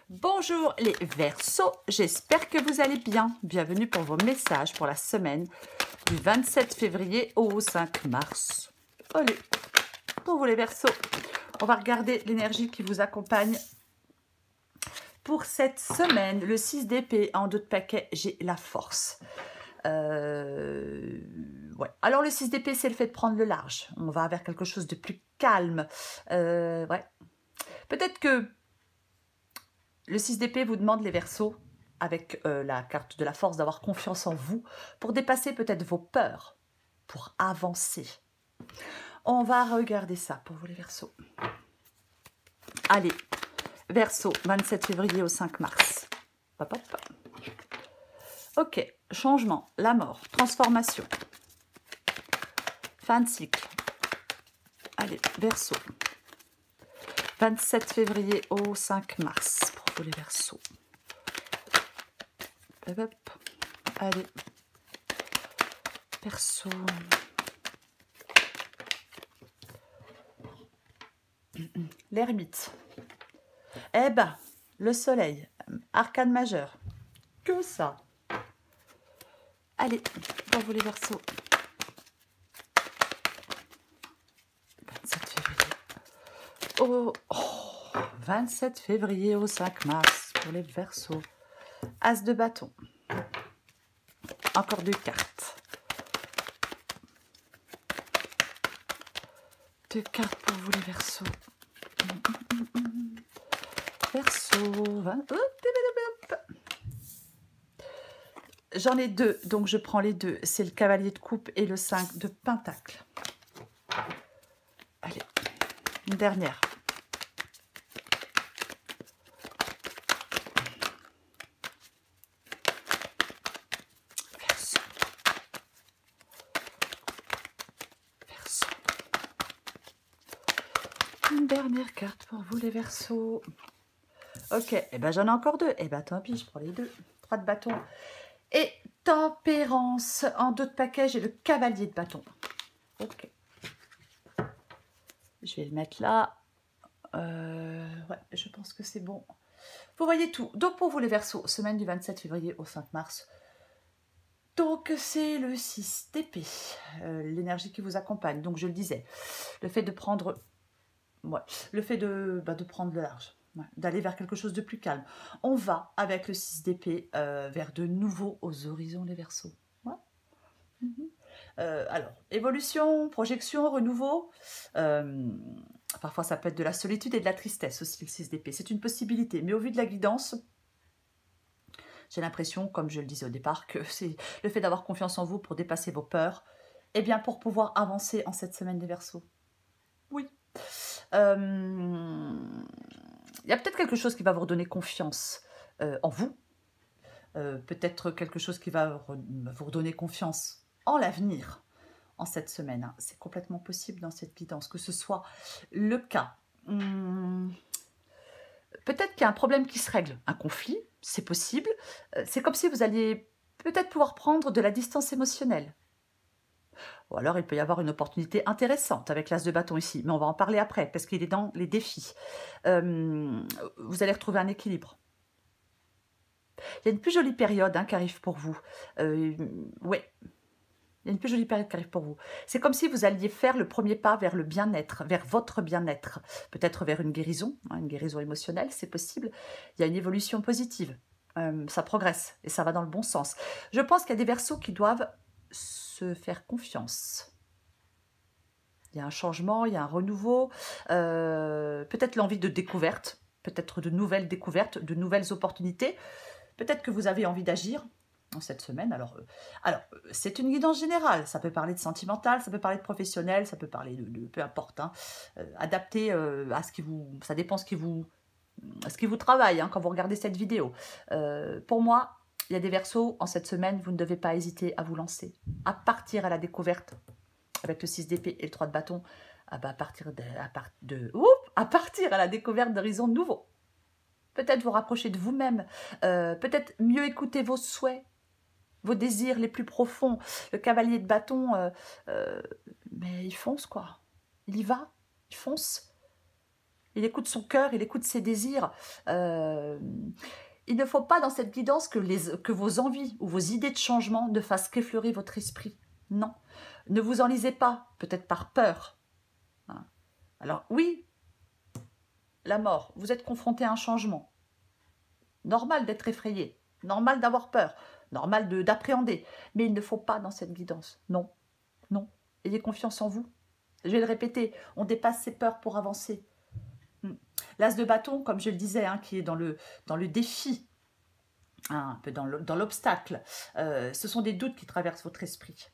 Bonjour les Verseaux, j'espère que vous allez bien. Bienvenue pour vos messages pour la semaine du 27 février au 5 mars. Allez, pour vous les Verseaux, on va regarder l'énergie qui vous accompagne pour cette semaine. Le 6 d'épée, en dos de paquet, j'ai la force. Ouais. Alors le 6 d'épée, c'est le fait de prendre le large. On va vers quelque chose de plus calme. Ouais. Peut-être que le 6 d'épée vous demande les Verseaux, avec la carte de la force, d'avoir confiance en vous pour dépasser peut-être vos peurs, pour avancer. On va regarder ça pour vous les Verseaux. Allez, Verseau, 27 février au 5 mars. Hop, hop. Ok, changement, la mort, transformation, fin de cycle. Allez, Verseau, 27 février au 5 mars pour vous les Verseaux. Hop, hop. Allez, Verseau. L'ermite. Eh ben, le soleil, arcane majeur. Que ça. Allez, pour vous les Verseaux. 27 février. 27 février au 5 mars pour les Verseaux. As de bâton. Encore deux cartes. Deux cartes pour vous les Verseaux. Verseau. J'en ai deux, donc je prends les deux. C'est le cavalier de coupe et le 5 de pentacle. Allez, une dernière. Verseau. Verseau. Une dernière carte pour vous les Verseaux. Ok, et ben j'en ai encore deux. Et ben tant pis, je prends les deux. 3 de bâton. Et tempérance. En dos de paquet, j'ai le cavalier de bâton. Ok. Je vais le mettre là. Ouais, je pense que c'est bon. Vous voyez tout. Donc pour vous les Verseaux, semaine du 27 février au 5 mars. Donc c'est le 6 d'épée. L'énergie qui vous accompagne. Donc je le disais. Le fait de prendre... Ouais, le fait de prendre le large. Ouais, d'aller vers quelque chose de plus calme. On va, avec le 6 d'épée, vers de nouveaux aux horizons, les Verseaux. Ouais. Alors, évolution, projection, renouveau. Parfois, ça peut être de la solitude et de la tristesse aussi, le 6 d'épée. C'est une possibilité. Mais au vu de la guidance, j'ai l'impression, comme je le disais au départ, que c'est le fait d'avoir confiance en vous pour dépasser vos peurs, et bien pour pouvoir avancer en cette semaine des Verseaux. Oui. Il y a peut-être quelque chose qui va vous redonner confiance en vous. Peut-être quelque chose qui va vous redonner confiance en l'avenir, en cette semaine. Hein. C'est complètement possible dans cette guidance, que ce soit le cas. Peut-être qu'il y a un problème qui se règle, un conflit, c'est possible. C'est comme si vous alliez peut-être pouvoir prendre de la distance émotionnelle. Ou alors, il peut y avoir une opportunité intéressante avec l'as de bâton ici. Mais on va en parler après, parce qu'il est dans les défis. Vous allez retrouver un équilibre. Il y a une plus jolie période qui arrive pour vous. Ouais, il y a une plus jolie période qui arrive pour vous. C'est comme si vous alliez faire le premier pas vers le bien-être, vers votre bien-être. Peut-être vers une guérison émotionnelle, c'est possible. Il y a une évolution positive. Ça progresse et ça va dans le bon sens. Je pense qu'il y a des Verseaux qui doivent se faire confiance. Il y a un changement, il y a un renouveau, peut-être l'envie de découverte, peut-être de nouvelles découvertes, de nouvelles opportunités. Peut-être que vous avez envie d'agir en cette semaine. Alors c'est une guidance générale. Ça peut parler de sentimental, ça peut parler de professionnel, ça peut parler de peu importe. Hein. Adapté à ce qui vous... Ça dépend ce qui vous travaille quand vous regardez cette vidéo. Pour moi, il y a des Verseaux en cette semaine, vous ne devez pas hésiter à vous lancer, à partir à la découverte avec le 6 d'épée et le 3 de bâton, à partir à la découverte d'horizons nouveaux. Peut-être vous rapprocher de vous-même, peut-être mieux écouter vos souhaits, vos désirs les plus profonds. Le cavalier de bâton, mais il fonce quoi. Il y va, il fonce. Il écoute son cœur, il écoute ses désirs. il ne faut pas dans cette guidance que vos envies ou vos idées de changement ne fassent qu'effleurer votre esprit. Non, ne vous enlisez pas, peut-être par peur. Hein. Alors oui, la mort, vous êtes confronté à un changement. Normal d'être effrayé, normal d'avoir peur, normal d'appréhender. Mais il ne faut pas dans cette guidance. Non, non. Ayez confiance en vous. Je vais le répéter, on dépasse ses peurs pour avancer. L'as de bâton, comme je le disais, hein, qui est dans le défi, hein, un peu dans l'obstacle. Ce sont des doutes qui traversent votre esprit.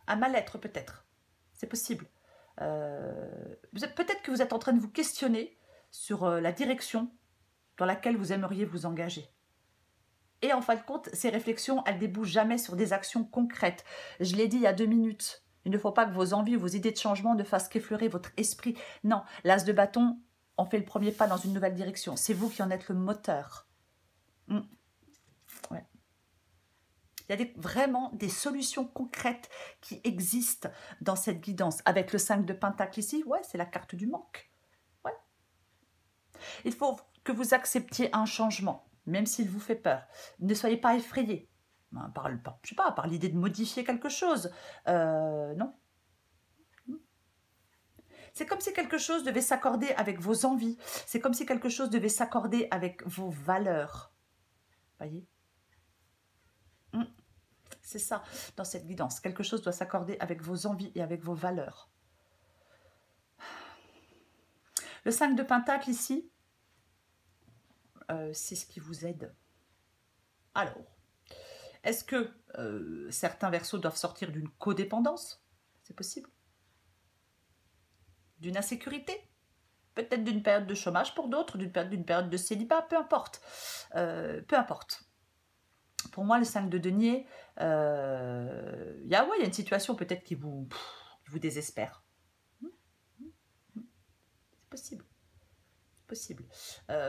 Un mal-être peut-être, c'est possible. Peut-être que vous êtes en train de vous questionner sur la direction dans laquelle vous aimeriez vous engager. Et en fin de compte, ces réflexions, elles ne débouchent jamais sur des actions concrètes. Je l'ai dit il y a 2 minutes. Il ne faut pas que vos envies ou vos idées de changement ne fassent qu'effleurer votre esprit. Non, l'as de bâton, on fait le premier pas dans une nouvelle direction. C'est vous qui en êtes le moteur. Ouais. Il y a vraiment des solutions concrètes qui existent dans cette guidance. Avec le 5 de Pentacle ici, ouais, c'est la carte du manque. Ouais. Il faut que vous acceptiez un changement, même s'il vous fait peur. Ne soyez pas effrayés. Je sais pas, par l'idée de modifier quelque chose. Non. C'est comme si quelque chose devait s'accorder avec vos envies. C'est comme si quelque chose devait s'accorder avec vos valeurs. Voyez ? C'est ça, dans cette guidance. Quelque chose doit s'accorder avec vos envies et avec vos valeurs. Le 5 de Pentacle ici, c'est ce qui vous aide. Alors, est-ce que certains Verseaux doivent sortir d'une codépendance? C'est possible. D'une insécurité? Peut-être d'une période de chômage pour d'autres, d'une période de célibat, peu importe. Peu importe. Pour moi, le 5 de denier, il y a une situation peut-être qui vous désespère. C'est possible. C'est possible.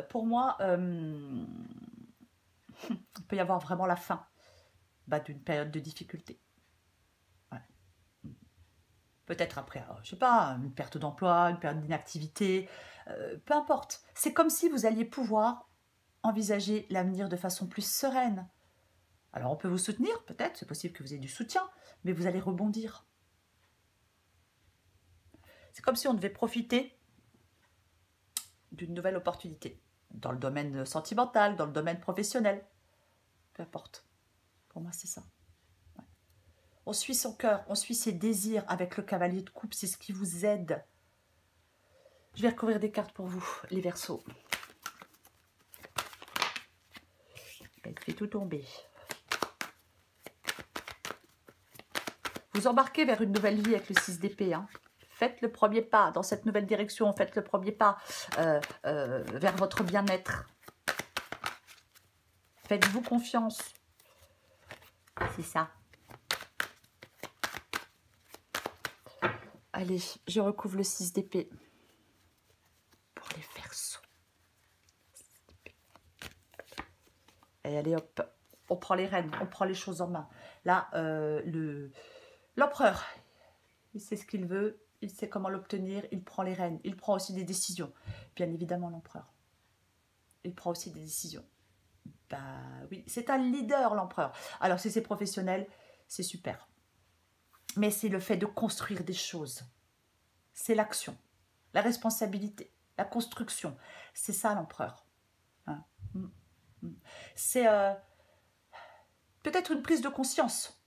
Pour moi, il peut y avoir vraiment la fin d'une période de difficulté. Ouais. Peut-être après, je sais pas, une perte d'emploi, une période d'inactivité, peu importe. C'est comme si vous alliez pouvoir envisager l'avenir de façon plus sereine. Alors on peut vous soutenir, peut-être, c'est possible que vous ayez du soutien, mais vous allez rebondir. C'est comme si on devait profiter d'une nouvelle opportunité, dans le domaine sentimental, dans le domaine professionnel, peu importe. Pour moi, c'est ça. Ouais. On suit son cœur, on suit ses désirs avec le cavalier de coupe, c'est ce qui vous aide. Je vais recouvrir des cartes pour vous, les Verseaux. Elle fait tout tomber. Vous embarquez vers une nouvelle vie avec le 6 d'épée. Hein. Faites le premier pas dans cette nouvelle direction. Faites le premier pas vers votre bien-être. Faites-vous confiance. C'est ça. Allez, je recouvre le 6 d'épée. Pour les Verseaux. Et allez hop, on prend les rênes, on prend les choses en main. Là, l'empereur, il sait ce qu'il veut, il sait comment l'obtenir, il prend les rênes, il prend aussi des décisions. Bien évidemment, l'empereur, il prend aussi des décisions. Bah oui, c'est un leader, l'empereur. Alors, si c'est professionnel, c'est super. Mais c'est le fait de construire des choses. C'est l'action, la responsabilité, la construction. C'est ça, l'empereur. Hein. C'est peut-être une prise de conscience.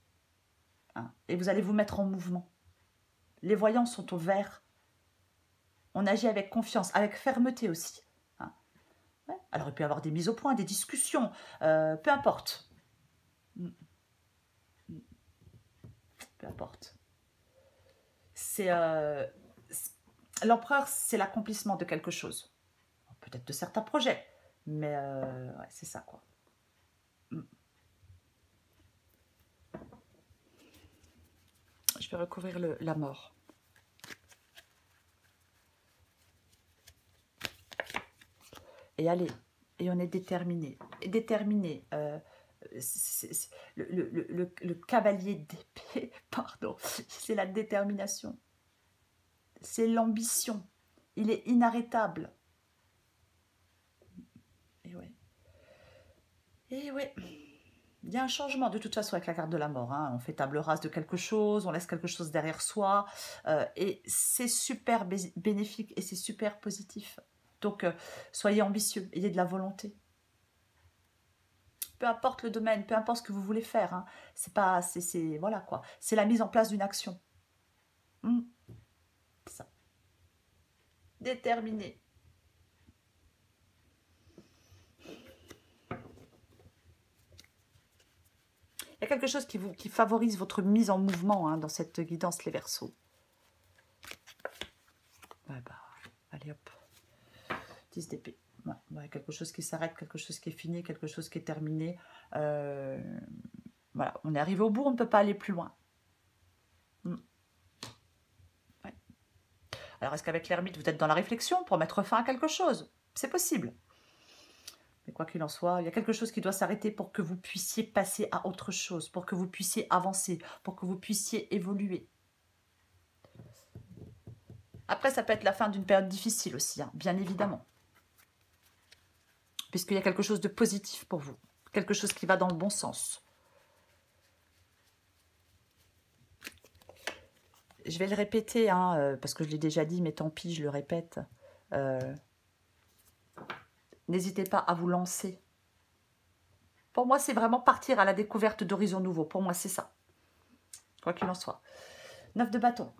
Hein, et vous allez vous mettre en mouvement. Les voyants sont au vert. On agit avec confiance, avec fermeté aussi. Hein. Ouais. Alors, il peut y avoir des mises au point, des discussions, peu importe. Peu importe. L'empereur, c'est l'accomplissement de quelque chose. Peut-être de certains projets, mais ouais, c'est ça, quoi. Je vais recouvrir la mort. Et allez, et on est déterminé. Et déterminé. Le cavalier d'épée, pardon, c'est la détermination. C'est l'ambition. Il est inarrêtable. Et oui, il y a un changement de toute façon avec la carte de la mort. Hein. On fait table rase de quelque chose, on laisse quelque chose derrière soi. Et c'est super bénéfique et c'est super positif. Donc, soyez ambitieux, ayez de la volonté. Peu importe le domaine, peu importe ce que vous voulez faire. Hein. C'est pas, voilà quoi. C'est la mise en place d'une action. Ça. Déterminé. Il y a quelque chose qui favorise votre mise en mouvement hein, dans cette guidance, les Verseaux. Ouais, bah, allez hop. 10 d'épée. Ouais, ouais, quelque chose qui s'arrête, quelque chose qui est fini, quelque chose qui est terminé. Voilà, on est arrivé au bout, on ne peut pas aller plus loin. Ouais. Alors, est-ce qu'avec l'ermite, vous êtes dans la réflexion pour mettre fin à quelque chose? C'est possible. Mais quoi qu'il en soit, il y a quelque chose qui doit s'arrêter pour que vous puissiez passer à autre chose, pour que vous puissiez avancer, pour que vous puissiez évoluer. Après, ça peut être la fin d'une période difficile aussi, hein, bien évidemment. Puisqu'il y a quelque chose de positif pour vous, quelque chose qui va dans le bon sens. Je vais le répéter, hein, parce que je l'ai déjà dit, mais tant pis, je le répète. N'hésitez pas à vous lancer. Pour moi, c'est vraiment partir à la découverte d'horizons nouveaux. Pour moi, c'est ça. Quoi qu'il en soit. 9 de bâton.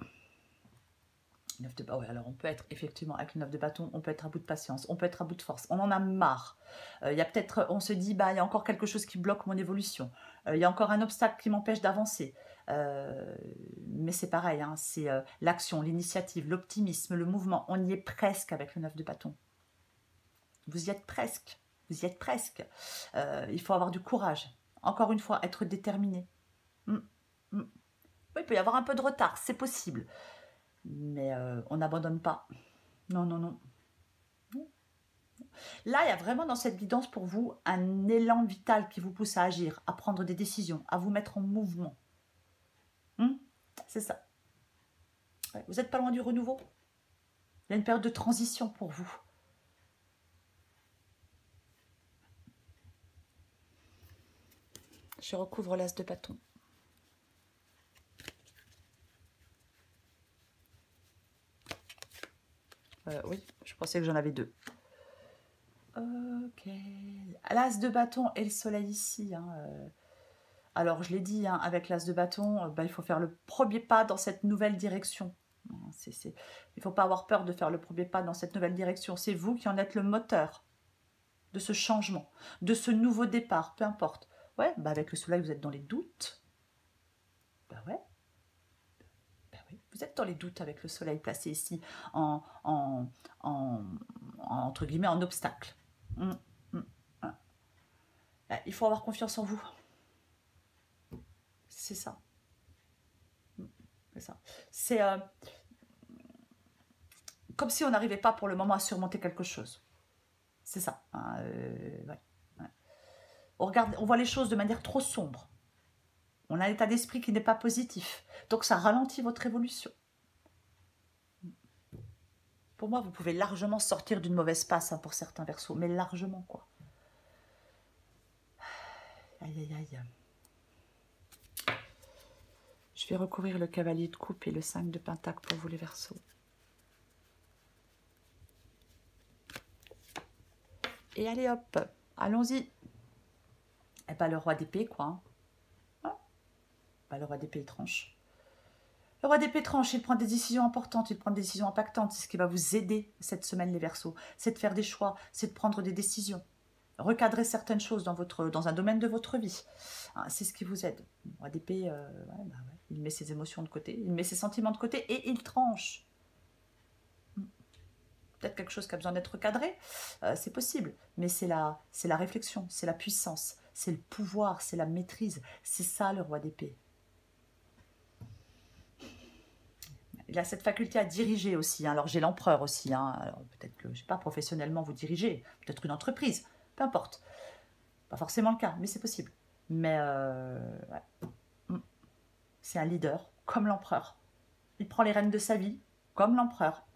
9 de bâton. Ouais, alors on peut être, effectivement, avec le 9 de bâton, on peut être à bout de patience, on peut être à bout de force. On en a marre. Il y a peut-être, on se dit, bah, il y a encore quelque chose qui bloque mon évolution. Il y a encore un obstacle qui m'empêche d'avancer. Mais c'est pareil, hein, c'est l'action, l'initiative, l'optimisme, le mouvement. On y est presque avec le 9 de bâton. Vous y êtes presque. Vous y êtes presque. Il faut avoir du courage. Encore une fois, être déterminé. Oui, il peut y avoir un peu de retard, c'est possible. Mais on n'abandonne pas. Non, non, non. Là, il y a vraiment dans cette guidance pour vous un élan vital qui vous pousse à agir, à prendre des décisions, à vous mettre en mouvement. C'est ça. Ouais, vous n'êtes pas loin du renouveau. Il y a une période de transition pour vous. Je recouvre l'as de bâton. Oui, je pensais que j'en avais deux. Ok. L'as de bâton et le soleil ici. Hein, alors, je l'ai dit, hein, avec l'as de bâton, il faut faire le premier pas dans cette nouvelle direction. Il ne faut pas avoir peur de faire le premier pas dans cette nouvelle direction. C'est vous qui en êtes le moteur de ce changement, de ce nouveau départ, peu importe. Ouais, avec le soleil, vous êtes dans les doutes. Ouais. Vous êtes dans les doutes avec le soleil placé ici entre guillemets en obstacle. Il faut avoir confiance en vous. C'est ça. C'est ça. C'est comme si on n'arrivait pas pour le moment à surmonter quelque chose. C'est ça. Ouais. On voit les choses de manière trop sombre. On a un état d'esprit qui n'est pas positif. Donc ça ralentit votre évolution. Pour moi, vous pouvez largement sortir d'une mauvaise passe pour certains Verseaux, mais largement quoi. Aïe, aïe, aïe. Je vais recouvrir le cavalier de coupe et le 5 de pentacle pour vous les Verseaux. Et allez hop, allons-y. Et pas le roi d'épée quoi. Le roi d'épée il tranche. Le roi d'épée tranche, il prend des décisions importantes, il prend des décisions impactantes. C'est ce qui va vous aider cette semaine les Verseaux. C'est de faire des choix, c'est de prendre des décisions. Recadrer certaines choses dans un domaine de votre vie. C'est ce qui vous aide. Le roi d'épée, il met ses émotions de côté, il met ses sentiments de côté et il tranche. Peut-être quelque chose qui a besoin d'être recadré, c'est possible. Mais c'est la réflexion, c'est la puissance, c'est le pouvoir, c'est la maîtrise. C'est ça le roi d'épée. Il a cette faculté à diriger aussi. Hein. Alors j'ai l'empereur aussi. Hein. Alors peut-être que, je ne sais pas, professionnellement vous dirigez, peut-être une entreprise, peu importe. Pas forcément le cas, mais c'est possible. Mais c'est un leader, comme l'empereur. Il prend les rênes de sa vie, comme l'empereur.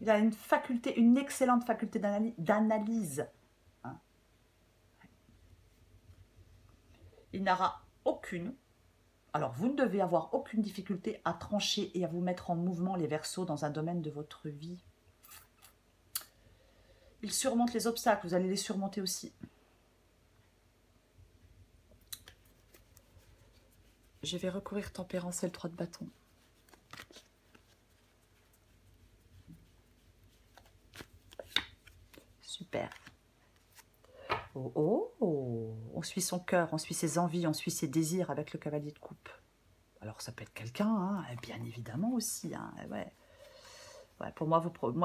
Il a une faculté, une excellente faculté d'analyse. Hein. Il n'aura aucune. Alors, vous ne devez avoir aucune difficulté à trancher et à vous mettre en mouvement, les Verseaux, dans un domaine de votre vie. Il surmonte les obstacles, vous allez les surmonter aussi. Je vais recourir tempérance et le 3 de bâton. Super. Oh, oh, oh. On suit son cœur, on suit ses envies, on suit ses désirs avec le cavalier de coupe. Alors ça peut être quelqu'un, hein, bien évidemment aussi. Hein, ouais. Ouais, pour moi,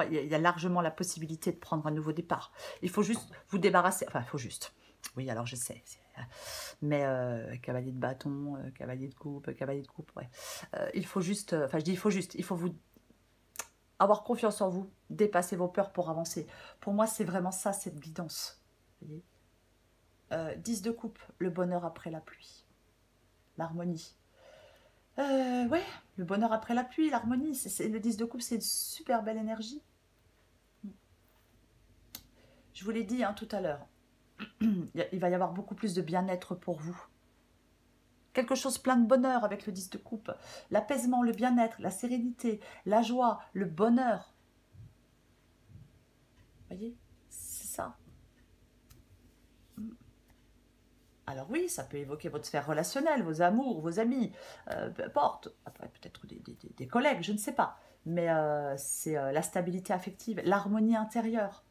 il y a largement la possibilité de prendre un nouveau départ. Il faut juste vous débarrasser. Enfin, il faut juste. Oui, alors je sais. Mais cavalier de bâton, cavalier de coupe, ouais. Il faut juste. Enfin, je dis il faut juste. Il faut vous avoir confiance en vous, dépasser vos peurs pour avancer. Pour moi, c'est vraiment ça, cette guidance. Vous voyez 10 de coupe, le bonheur après la pluie. L'harmonie. Ouais, le bonheur après la pluie, l'harmonie. Le 10 de coupe, c'est une super belle énergie. Je vous l'ai dit hein, tout à l'heure. Il va y avoir beaucoup plus de bien-être pour vous. Quelque chose plein de bonheur avec le 10 de coupe. L'apaisement, le bien-être, la sérénité, la joie, le bonheur. Vous voyez, c'est ça. Alors oui, ça peut évoquer votre sphère relationnelle, vos amours, vos amis, peu importe. Après, peut-être des collègues, je ne sais pas. Mais c'est la stabilité affective, l'harmonie intérieure.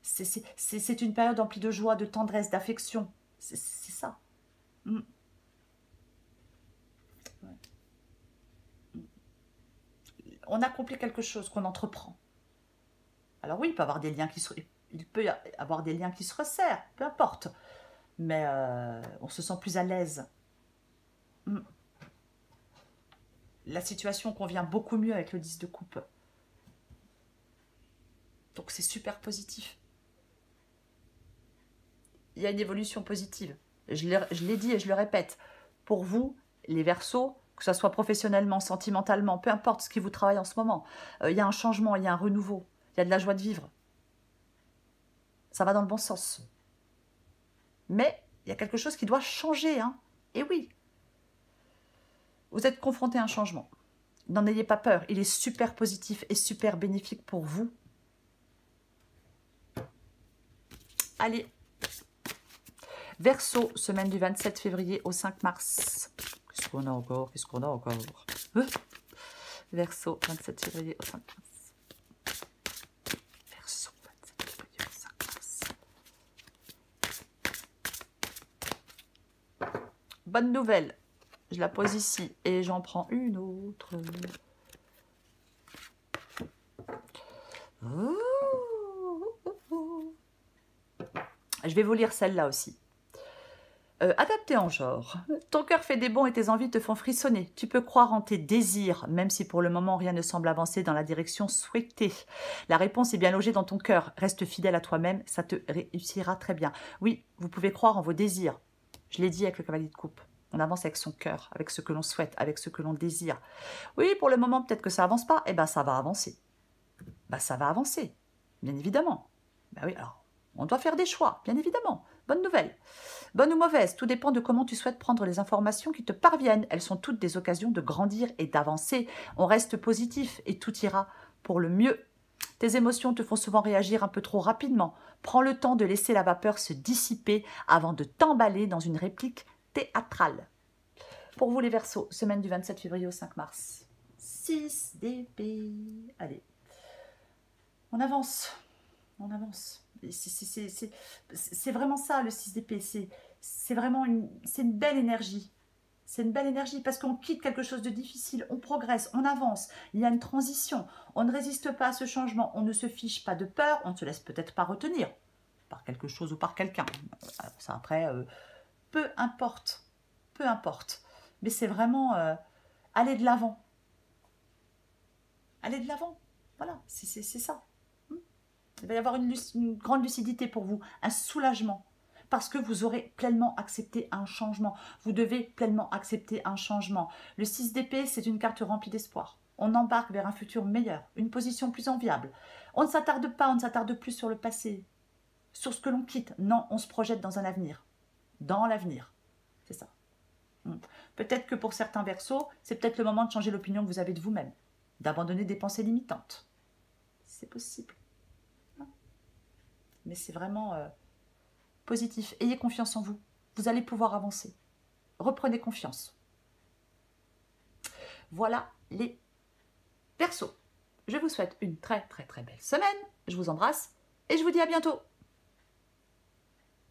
C'est une période emplie de joie, de tendresse, d'affection. C'est ça. Mm. Ouais. On accomplit quelque chose qu'on entreprend. Alors oui, il peut y avoir des liens qui se resserrent, peu importe. Mais on se sent plus à l'aise. Mm. La situation convient beaucoup mieux avec le 10 de coupe. Donc c'est super positif. Il y a une évolution positive. Je l'ai dit et je le répète. Pour vous, les Verseaux, que ce soit professionnellement, sentimentalement, peu importe ce qui vous travaille en ce moment, il y a un changement, il y a un renouveau, il y a de la joie de vivre. Ça va dans le bon sens. Mais il y a quelque chose qui doit changer. Hein. Et oui, vous êtes confronté à un changement. N'en ayez pas peur. Il est super positif et super bénéfique pour vous. Allez. Verseau, semaine du 27 février au 5 mars. Qu'est-ce qu'on a encore? Qu'est-ce qu'on a encore? Verseau, 27 février au 5 mars. Verseau, 27 février au 5 mars. Bonne nouvelle. Je la pose ici et j'en prends une autre. Je vais vous lire celle-là aussi. Adapté en genre. Ton cœur fait des bonds et tes envies te font frissonner. Tu peux croire en tes désirs, même si pour le moment rien ne semble avancer dans la direction souhaitée. La réponse est bien logée dans ton cœur. Reste fidèle à toi-même, ça te réussira très bien. Oui, vous pouvez croire en vos désirs. Je l'ai dit avec le cavalier de coupe. On avance avec son cœur, avec ce que l'on souhaite, avec ce que l'on désire. Oui, pour le moment, peut-être que ça avance pas. Eh bien, ça va avancer. Ben, ça va avancer, bien évidemment. Ben oui, alors, on doit faire des choix, bien évidemment. Bonne nouvelle. Bonne ou mauvaise, tout dépend de comment tu souhaites prendre les informations qui te parviennent. Elles sont toutes des occasions de grandir et d'avancer. On reste positif et tout ira pour le mieux. Tes émotions te font souvent réagir un peu trop rapidement. Prends le temps de laisser la vapeur se dissiper avant de t'emballer dans une réplique théâtrale. Pour vous les Verseaux, semaine du 27 février au 5 mars. 6 d'épée. Allez. On avance. On avance. C'est vraiment ça, le 6 d'épée. C'est vraiment une belle énergie. C'est une belle énergie parce qu'on quitte quelque chose de difficile, on progresse, on avance, il y a une transition. On ne résiste pas à ce changement, on ne se fiche pas de peur, on ne se laisse peut-être pas retenir par quelque chose ou par quelqu'un. Ça après, peu importe. Peu importe. Mais c'est vraiment aller de l'avant. Aller de l'avant. Voilà, c'est ça. Il va y avoir une grande lucidité pour vous, un soulagement, parce que vous aurez pleinement accepté un changement. Vous devez pleinement accepter un changement. Le 6 d'épée, c'est une carte remplie d'espoir. On embarque vers un futur meilleur, une position plus enviable. On ne s'attarde pas, on ne s'attarde plus sur le passé, sur ce que l'on quitte. Non, on se projette dans un avenir. Dans l'avenir. C'est ça. Peut-être que pour certains Verseaux, c'est peut-être le moment de changer l'opinion que vous avez de vous-même, d'abandonner des pensées limitantes. C'est possible. Mais c'est vraiment positif. Ayez confiance en vous. Vous allez pouvoir avancer. Reprenez confiance. Voilà les Verseaux. Je vous souhaite une très très très belle semaine. Je vous embrasse et je vous dis à bientôt.